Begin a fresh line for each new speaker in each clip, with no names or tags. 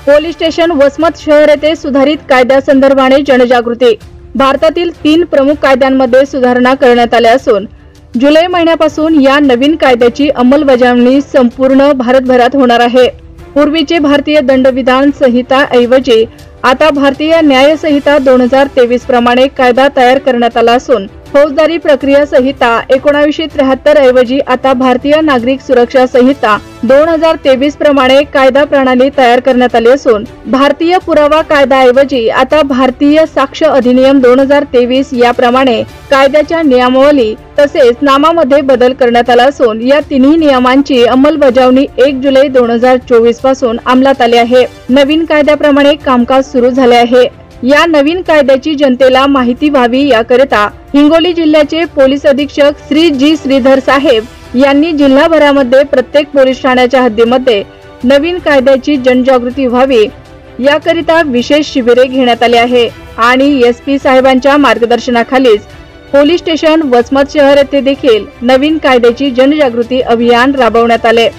Police station Vasmat शहर येथे सुधारित कायद्यासंदर्भाने जनजागृती। भारतातील 3 प्रमुख कायद्यांमध्ये सुधारणा करण्यात आल्या असून जुलै महिन्यापासून या नवीन कायद्याची अंमलबजावणी संपूर्ण भारतभरात होणार आहे। पूर्वीचे भारतीय दंडविधान संहिता ऐवजी आता भारतीय न्याय संहिता 2023 प्रमाणे कायदा तयार करण्यात आला असून फौजदारी प्रक्रिया संहिता 1973 ऐवजी आता भारतीय नागरिक सुरक्षा संहिता 2023 प्रमाणे कायदा प्रणाली तयार करण्यात आली असून भारतीय पुरावा कायदा ऐवजी आता भारतीय साक्ष अधिनियम 2023 याप्रमाणे कायद्याच्या नियमावली तसेच नामामध्ये बदल करण्यात आला असून या तिन्ही नियमांची अंमलबजावणी 1 जुलै 2024 पासून अंमलात आली आहे। नवीन कायद्याप्रमाणे कामकाज सुरू झाले आहे। या नवीन कायद्याची जनतेला माहिती व्हावी याकरिता हिंगोली जिल्ह्याचे पोलीस अधीक्षक श्री जी श्रीधर साहेब यांनी जिल्हाभरामध्ये प्रत्येक पोलीस ठाण्याच्या हद्दीमध्ये नवीन कायद्याची जनजागृती व्हावी याकरिता विशेष शिबिरे घेण्यात आली आहे आणि एसपी साहेबांच्या मार्गदर्शनाखालीच पोलीस स्टेशन वसमत शहर येथे देखील नवीन कायद्याची जनजागृती अभियान राबवण्यात आले।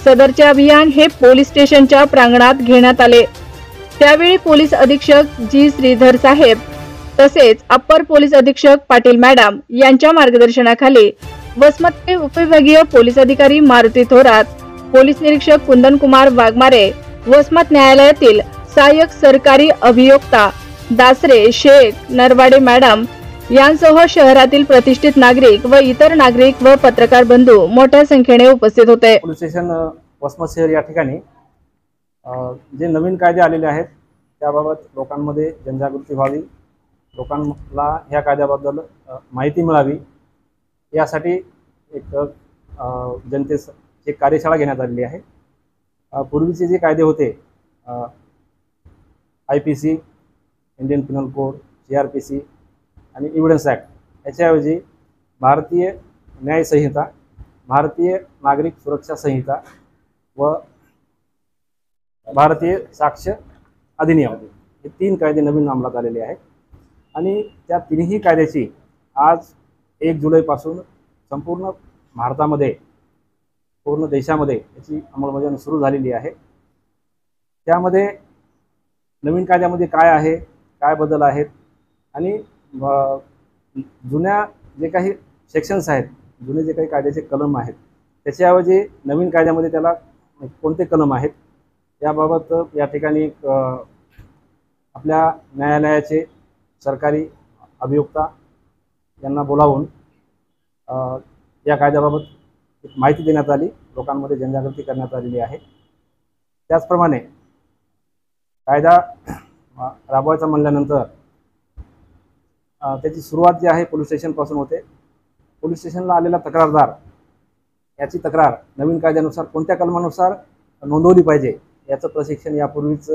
सदरचे अभियान हे पोलीस स्टेशनच्या प्रांगणात घेण्यात आले। त्यावेळी पोलीस अधीक्षक जी श्रीधर साहेब तसेच अप्पर पोलीस अधीक्षक पाटील मॅडम यांच्या मार्गदर्शनाखाली वसमतचे उपविभागीय पोलीस अधिकारी मारुती थोरात, पोलीस निरीक्षक कुंदन कुमार वाघमारे, वसमत न्यायालयातील सहाय्यक सरकारी अभियोक्ता दासरे शेख नरवाडे मॅडम यांसह शहरातील प्रतिष्ठित नागरिक व इतर नागरिक व पत्रकार बंधू मोठ्या संख्येने उपस्थित होते।
पोलीस स्टेशन वसमत शहर या ठिकाणी जे नवीन कायदे आलेले आहेत त्याबाबत लोकांमध्ये जनजागृती व्हावी, लोकांना ह्या कायद्याबद्दल माहिती मिळावी यासाठी एक जनतेची कार्यशाळा घेण्यात आलेली आहे। पूर्वीचे जे कायदे होते IPC, Indian Pinal code, CRPC आणि एव्हिडन्स ॲक्ट याच्याऐवजी भारतीय न्याय संहिता, भारतीय नागरिक सुरक्षा संहिता व भारतीय साक्ष अधिनियम हे 3 कायदे नवीन अंमलात आलेले आहेत आणि त्या तिन्ही कायद्याची आज 1 जुलैपासून संपूर्ण भारतामध्ये पूर्ण देशामध्ये याची अंमलबजावणी सुरू झालेली आहे। त्यामध्ये नवीन कायद्यामध्ये काय आहे, काय बदल आहेत आणि जुन्या जे काही सेक्शन्स आहेत, जुने जे काही कायद्याचे कलम आहेत त्याच्याऐवजी नवीन कायद्यामध्ये त्याला कोणते कलम आहेत याबाबत या ठिकाणी आपल्या न्यायालयाचे सरकारी अभियोक्ता यांना बोलावून या कायद्याबाबत माहिती देण्यात आली, लोकांमध्ये जनजागृती करण्यात आलेली आहे। त्याचप्रमाणे कायदा राबवायचा म्हणल्यानंतर त्याची सुरुवात जी आहे पोलीस स्टेशनपासून होते। पोलीस स्टेशनला आलेला तक्रारदार याची तक्रार नवीन कायद्यानुसार कोणत्या कलमानुसार नोंदवली पाहिजे याचं प्रशिक्षण यापूर्वीच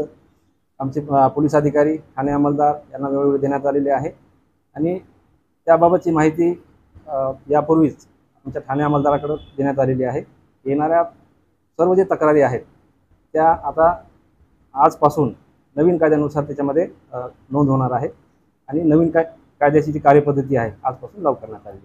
आमचे पोलीस अधिकारी, ठाणे अंमलदार यांना वेळोवेळी देण्यात आलेले आहे आणि त्याबाबतची माहिती यापूर्वीच आमच्या ठाणे अंमलदाराकडे देण्यात आलेली आहे। येणाऱ्या सर्व जे तक्रारी आहेत त्या आता आजपासून नवीन कायद्यानुसार त्याच्यामध्ये नोंद होणार आहे आणि नवीन कायद्याची जी कार्यपद्धती आहे आजपासून लागू करण्यात आली आहे।